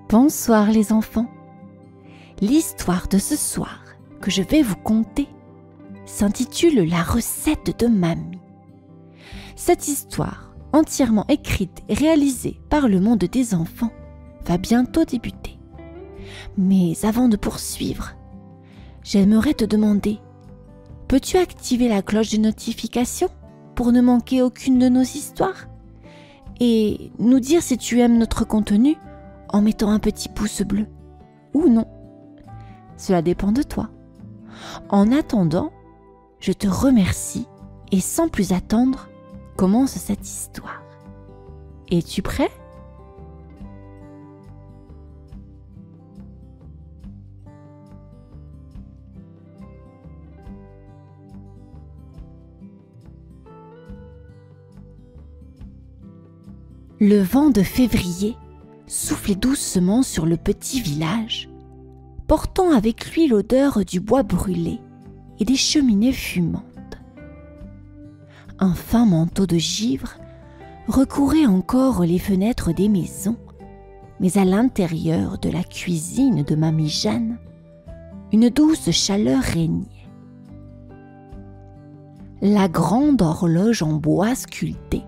Bonsoir les enfants. L'histoire de ce soir que je vais vous conter s'intitule La recette de mamie. Cette histoire, entièrement écrite et réalisée par le monde des enfants, va bientôt débuter. Mais avant de poursuivre, j'aimerais te demander, peux-tu activer la cloche de notification pour ne manquer aucune de nos histoires? Et nous dire si tu aimes notre contenu en mettant un petit pouce bleu ou non. Cela dépend de toi. En attendant, je te remercie et sans plus attendre, commence cette histoire. Es-tu prêt? Le vent de février soufflait doucement sur le petit village, portant avec lui l'odeur du bois brûlé et des cheminées fumantes. Un fin manteau de givre recouvrait encore les fenêtres des maisons, mais à l'intérieur de la cuisine de mamie Jeanne, une douce chaleur régnait. La grande horloge en bois sculpté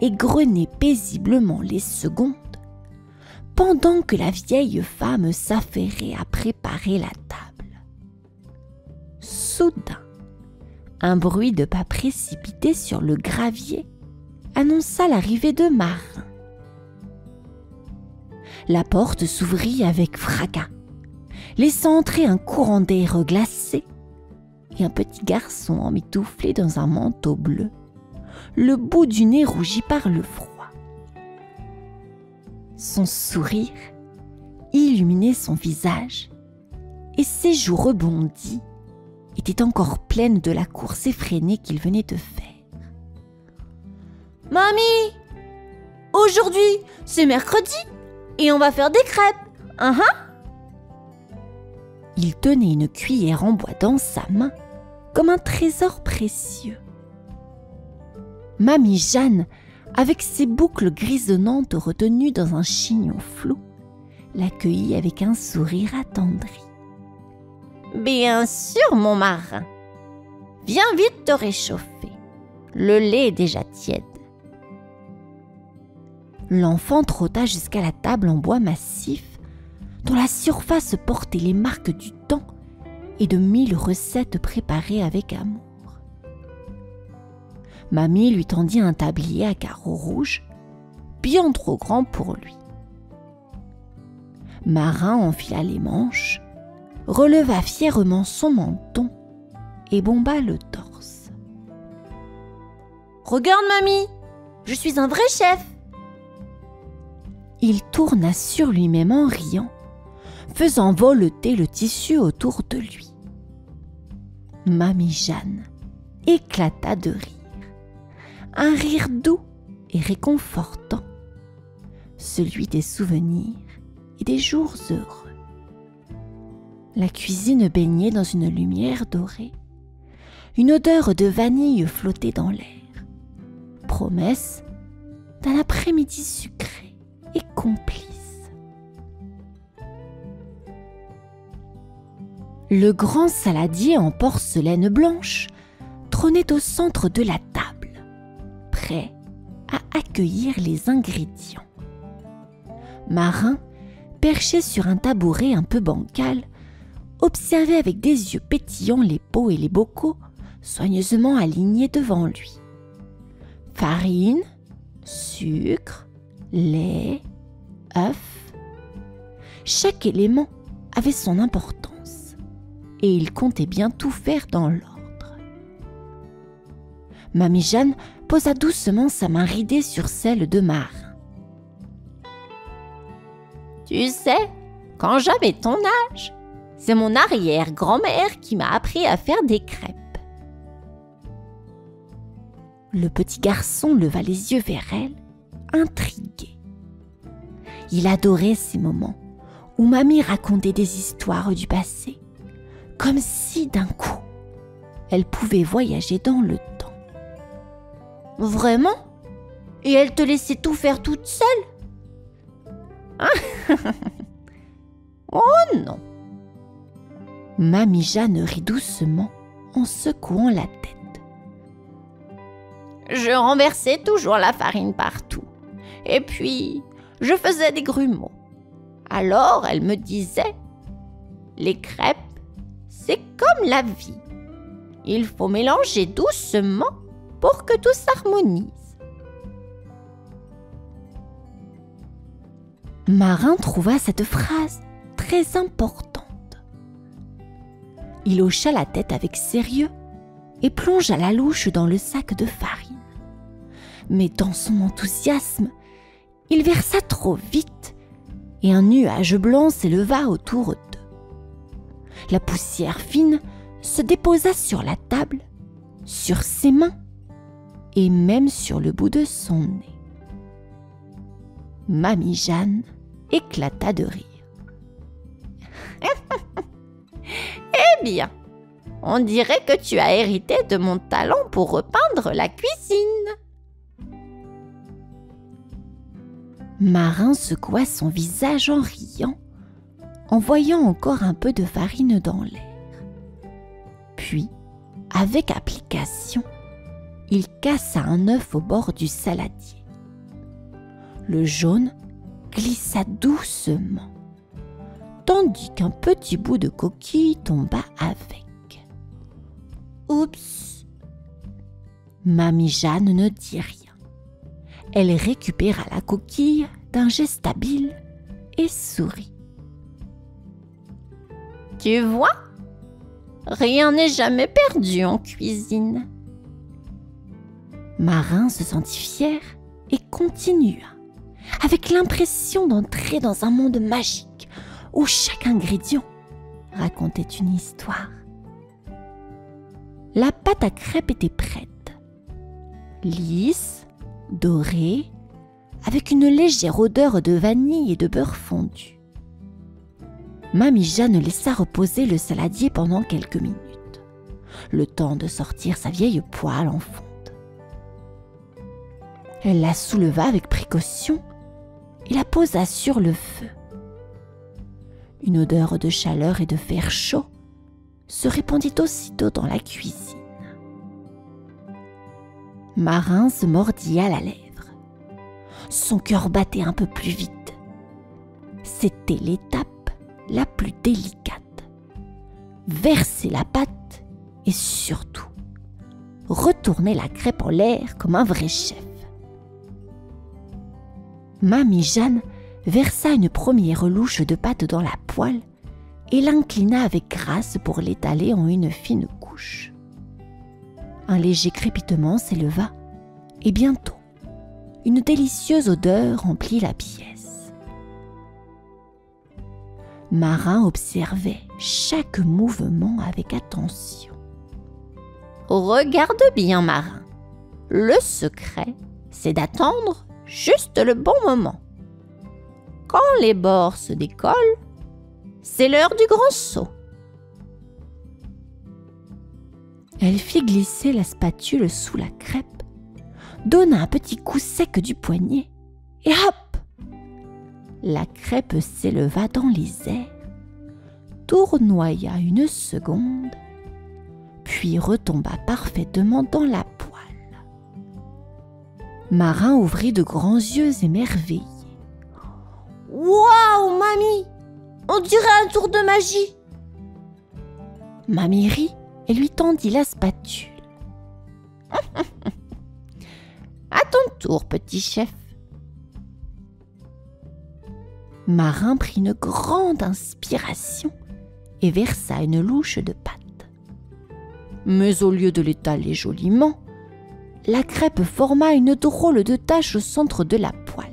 égrenait paisiblement les secondes, pendant que la vieille femme s'affairait à préparer la table. Soudain, un bruit de pas précipité sur le gravier annonça l'arrivée de Marin. La porte s'ouvrit avec fracas, laissant entrer un courant d'air glacé et un petit garçon emmitouflé dans un manteau bleu, le bout du nez rougi par le froid. Son sourire illuminait son visage et ses joues rebondies étaient encore pleines de la course effrénée qu'il venait de faire. « Mamie, aujourd'hui, c'est mercredi et on va faire des crêpes, Il tenait une cuillère en bois dans sa main comme un trésor précieux. Mamie Jeanne, avec ses boucles grisonnantes retenues dans un chignon flou, l'accueillit avec un sourire attendri. « Bien sûr, mon Marin. Viens vite te réchauffer. Le lait est déjà tiède. » L'enfant trotta jusqu'à la table en bois massif, dont la surface portait les marques du temps et de 1000 recettes préparées avec amour. Mamie lui tendit un tablier à carreaux rouges, bien trop grand pour lui. Marin enfila les manches, releva fièrement son menton et bomba le torse. « Regarde, mamie, je suis un vrai chef !» Il tourna sur lui-même en riant, faisant voleter le tissu autour de lui. Mamie Jeanne éclata de rire. Un rire doux et réconfortant, celui des souvenirs et des jours heureux. La cuisine baignait dans une lumière dorée. Une odeur de vanille flottait dans l'air, promesse d'un après-midi sucré et complice. Le grand saladier en porcelaine blanche trônait au centre de la table, prêt à accueillir les ingrédients. Marin, perché sur un tabouret un peu bancal, observait avec des yeux pétillants les pots et les bocaux soigneusement alignés devant lui. Farine, sucre, lait, œufs. Chaque élément avait son importance et il comptait bien tout faire dans l'ordre. Mamie Jeanne posa doucement sa main ridée sur celle de Marin. « Tu sais, quand j'avais ton âge, c'est mon arrière-grand-mère qui m'a appris à faire des crêpes. » Le petit garçon leva les yeux vers elle, intrigué. Il adorait ces moments où mamie racontait des histoires du passé, comme si d'un coup, elle pouvait voyager dans le temps. « Vraiment? Et elle te laissait tout faire toute seule ?» Oh non! Mamie Jeanne rit doucement en secouant la tête. Je renversais toujours la farine partout. Et puis, je faisais des grumeaux. Alors, elle me disait, les crêpes, c'est comme la vie. Il faut mélanger doucement pour que tout s'harmonise. Marin trouva cette phrase très importante. Il hocha la tête avec sérieux et plongea la louche dans le sac de farine. Mais dans son enthousiasme, il versa trop vite et un nuage blanc s'éleva autour d'eux. La poussière fine se déposa sur la table, sur ses mains et même sur le bout de son nez. Mamie Jeanne éclata de rire. Eh bien, on dirait que tu as hérité de mon talent pour repeindre la cuisine. Marin secoua son visage en riant, en voyant encore un peu de farine dans l'air. Puis, avec application, il cassa un œuf au bord du saladier. Le jaune glissa doucement, tandis qu'un petit bout de coquille tomba avec. Oups! Mamie Jeanne ne dit rien. Elle récupéra la coquille d'un geste habile et sourit. Tu vois, rien n'est jamais perdu en cuisine. Marin se sentit fier et continua, avec l'impression d'entrer dans un monde magique où chaque ingrédient racontait une histoire. La pâte à crêpes était prête, lisse, dorée, avec une légère odeur de vanille et de beurre fondu. Mamie Jeanne laissa reposer le saladier pendant quelques minutes, le temps de sortir sa vieille poêle en fonte. Elle la souleva avec précaution et la posa sur le feu. Une odeur de chaleur et de fer chaud se répandit aussitôt dans la cuisine. Marin se mordit à la lèvre. Son cœur battait un peu plus vite. C'était l'étape la plus délicate. Verser la pâte et surtout retourner la crêpe en l'air comme un vrai chef. Mamie Jeanne versa une première louche de pâte dans la poêle et l'inclina avec grâce pour l'étaler en une fine couche. Un léger crépitement s'éleva et bientôt, une délicieuse odeur remplit la pièce. Marin observait chaque mouvement avec attention. Regarde bien, Marin. Le secret, c'est d'attendre juste le bon moment. Quand les bords se décollent, c'est l'heure du grand saut. Elle fit glisser la spatule sous la crêpe, donna un petit coup sec du poignet et hop! La crêpe s'éleva dans les airs, tournoya une seconde, puis retomba parfaitement dans la poêle. Marin ouvrit de grands yeux émerveillés. « Waouh, mamie! On dirait un tour de magie !» Mamie rit et lui tendit la spatule. « À ton tour, petit chef. » Marin prit une grande inspiration et versa une louche de pâte. Mais au lieu de l'étaler joliment, la crêpe forma une drôle de tache au centre de la poêle.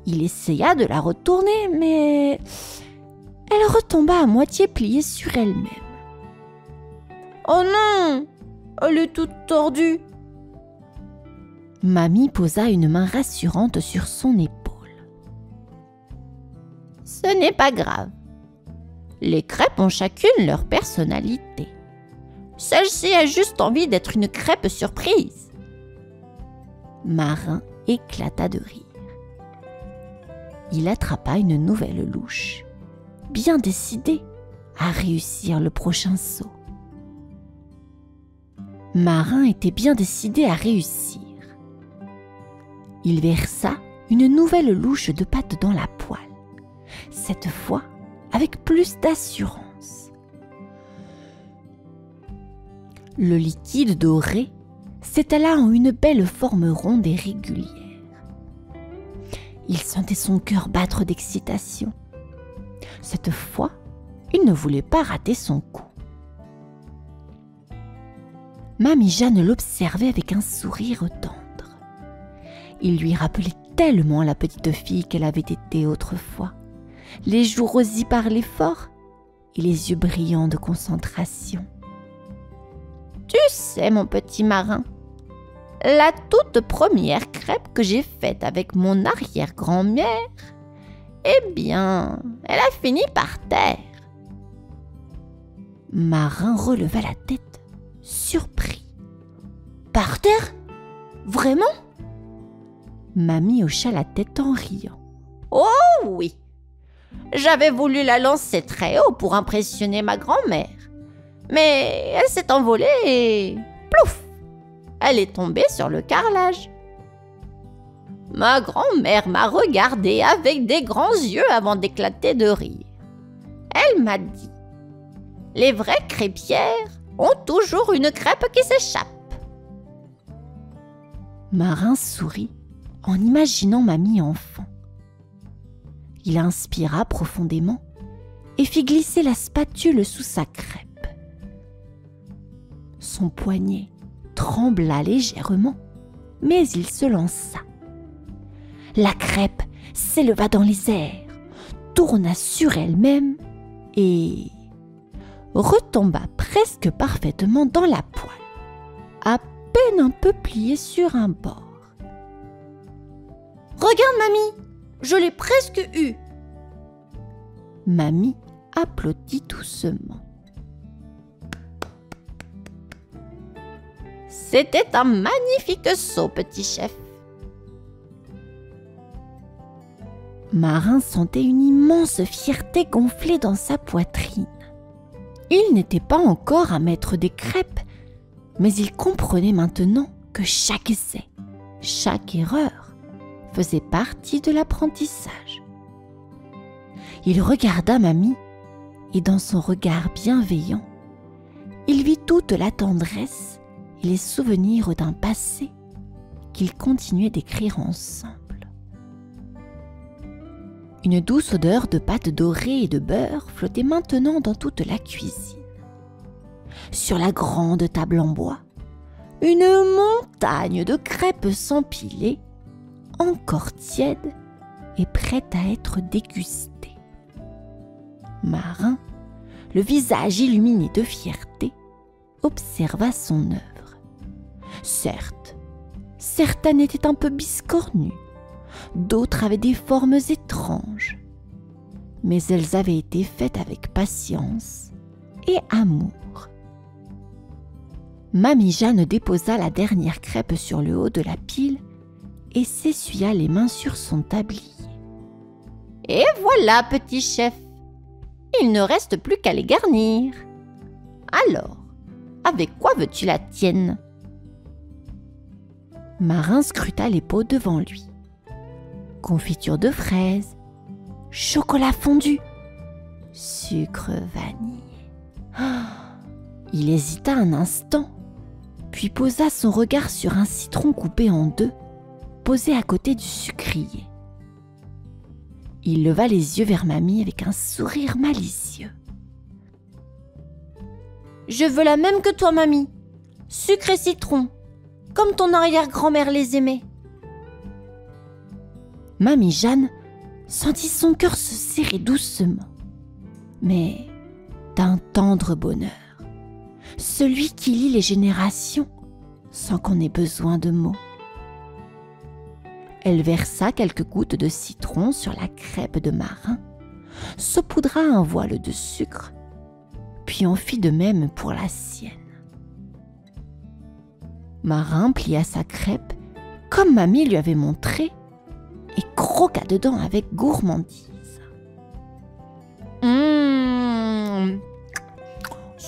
Il essaya de la retourner, mais elle retomba à moitié pliée sur elle-même. « Oh non! Elle est toute tordue !» Mamie posa une main rassurante sur son épaule. « Ce n'est pas grave. Les crêpes ont chacune leur personnalité. Celle-ci a juste envie d'être une crêpe surprise. » Marin éclata de rire. Il attrapa une nouvelle louche bien décidé à réussir le prochain saut. Marin était bien décidé à réussir. Il versa une nouvelle louche de pâte dans la poêle, cette fois avec plus d'assurance. Le liquide doré s'étala en une belle forme ronde et régulière. Il sentait son cœur battre d'excitation. Cette fois, il ne voulait pas rater son coup. Mamie Jeanne l'observait avec un sourire tendre. Il lui rappelait tellement la petite fille qu'elle avait été autrefois, les joues rosies par l'effort et les yeux brillants de concentration. Tu sais, mon petit marin, la toute première crêpe que j'ai faite avec mon arrière-grand-mère, eh bien, elle a fini par terre. Marin releva la tête, surpris. Par terre? Vraiment? Mamie hocha la tête en riant. Oh oui! J'avais voulu la lancer très haut pour impressionner ma grand-mère. Mais elle s'est envolée et plouf! Elle est tombée sur le carrelage. Ma grand-mère m'a regardée avec des grands yeux avant d'éclater de rire. Elle m'a dit: les vraies crêpières ont toujours une crêpe qui s'échappe. Marin sourit en imaginant mamie enfant. Il inspira profondément et fit glisser la spatule sous sa crêpe. Son poignet trembla légèrement, mais il se lança. La crêpe s'éleva dans les airs, tourna sur elle-même et retomba presque parfaitement dans la poêle, à peine un peu pliée sur un bord. « Regarde, mamie, je l'ai presque eu !» Mamie applaudit doucement. C'était un magnifique saut, petit chef. Marin sentait une immense fierté gonfler dans sa poitrine. Il n'était pas encore un maître des crêpes, mais il comprenait maintenant que chaque essai, chaque erreur faisait partie de l'apprentissage. Il regarda mamie et dans son regard bienveillant, il vit toute la tendresse et les souvenirs d'un passé qu'ils continuaient d'écrire ensemble. Une douce odeur de pâte dorée et de beurre flottait maintenant dans toute la cuisine. Sur la grande table en bois, une montagne de crêpes s'empilait, encore tièdes et prêtes à être dégustées. Marin, le visage illuminé de fierté, observa son œuvre. Certes, certaines étaient un peu biscornues, d'autres avaient des formes étranges, mais elles avaient été faites avec patience et amour. Mamie Jeanne déposa la dernière crêpe sur le haut de la pile et s'essuya les mains sur son tablier. « Et voilà, petit chef, il ne reste plus qu'à les garnir. Alors, avec quoi veux-tu la tienne ?» Marin scruta les pots devant lui. Confiture de fraises, chocolat fondu, sucre vanille. Il hésita un instant, puis posa son regard sur un citron coupé en deux, posé à côté du sucrier. Il leva les yeux vers mamie avec un sourire malicieux. « Je veux la même que toi, mamie, sucre et citron, comme ton arrière-grand-mère les aimait. » Mamie Jeanne sentit son cœur se serrer doucement, mais d'un tendre bonheur, celui qui lie les générations sans qu'on ait besoin de mots. Elle versa quelques gouttes de citron sur la crêpe de Marin, saupoudra un voile de sucre, puis en fit de même pour la sienne. Marin plia sa crêpe comme mamie lui avait montré et croqua dedans avec gourmandise.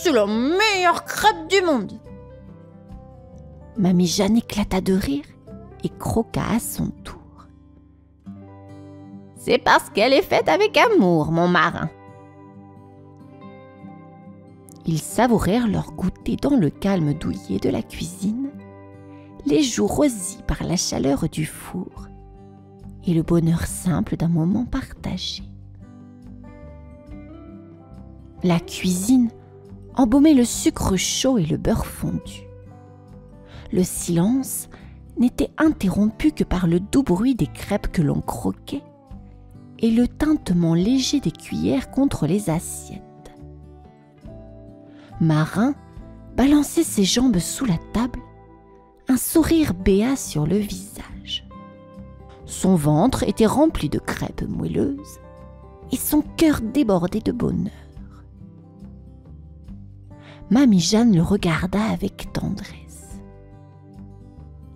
c'est la meilleure crêpe du monde. Mamie Jeanne éclata de rire et croqua à son tour. C'est parce qu'elle est faite avec amour, mon marin. Ils savourèrent leur goûter dans le calme douillet de la cuisine, les joues rosies par la chaleur du four et le bonheur simple d'un moment partagé. La cuisine embaumait le sucre chaud et le beurre fondu. Le silence n'était interrompu que par le doux bruit des crêpes que l'on croquait et le tintement léger des cuillères contre les assiettes. Marin balançait ses jambes sous la table, un sourire béat sur le visage. Son ventre était rempli de crêpes moelleuses et son cœur débordait de bonheur. Mamie Jeanne le regarda avec tendresse.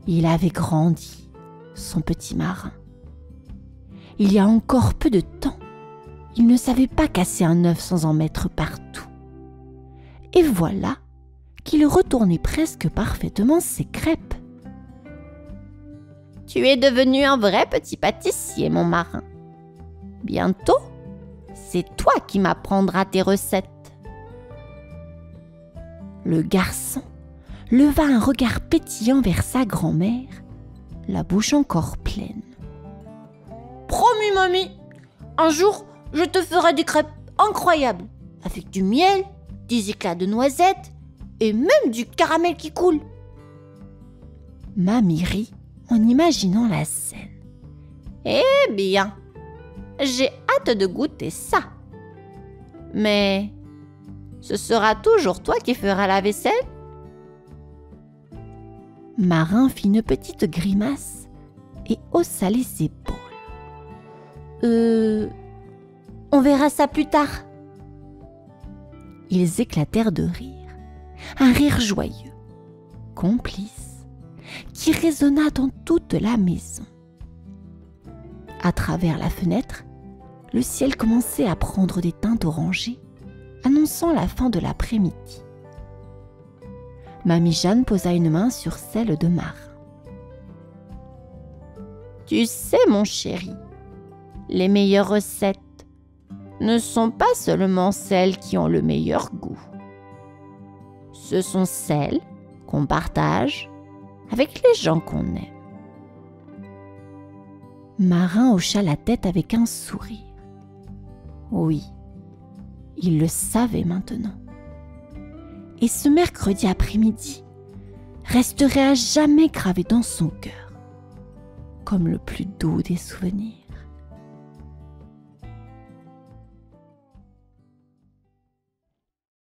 Il avait grandi, son petit marin. Il y a encore peu de temps, il ne savait pas casser un œuf sans en mettre partout. Et voilà qu'il retournait presque parfaitement ses crêpes. Tu es devenu un vrai petit pâtissier, mon marin. Bientôt, c'est toi qui m'apprendras tes recettes. Le garçon leva un regard pétillant vers sa grand-mère, la bouche encore pleine. Promis, mamie, un jour, je te ferai des crêpes incroyables, avec du miel, des éclats de noisettes et même du caramel qui coule. Mamie rit en imaginant la scène. Eh bien, j'ai hâte de goûter ça. Mais ce sera toujours toi qui feras la vaisselle? Marin fit une petite grimace et haussa les épaules. On verra ça plus tard. Ils éclatèrent de rire, un rire joyeux, complice, qui résonna dans toute la maison. À travers la fenêtre, le ciel commençait à prendre des teintes orangées, annonçant la fin de l'après-midi. Mamie Jeanne posa une main sur celle de Marin. Tu sais, mon chéri, les meilleures recettes ne sont pas seulement celles qui ont le meilleur goût. Ce sont celles qu'on partage avec les gens qu'on aime. Marin hocha la tête avec un sourire. Oui, il le savait maintenant. Et ce mercredi après-midi resterait à jamais gravé dans son cœur, comme le plus doux des souvenirs.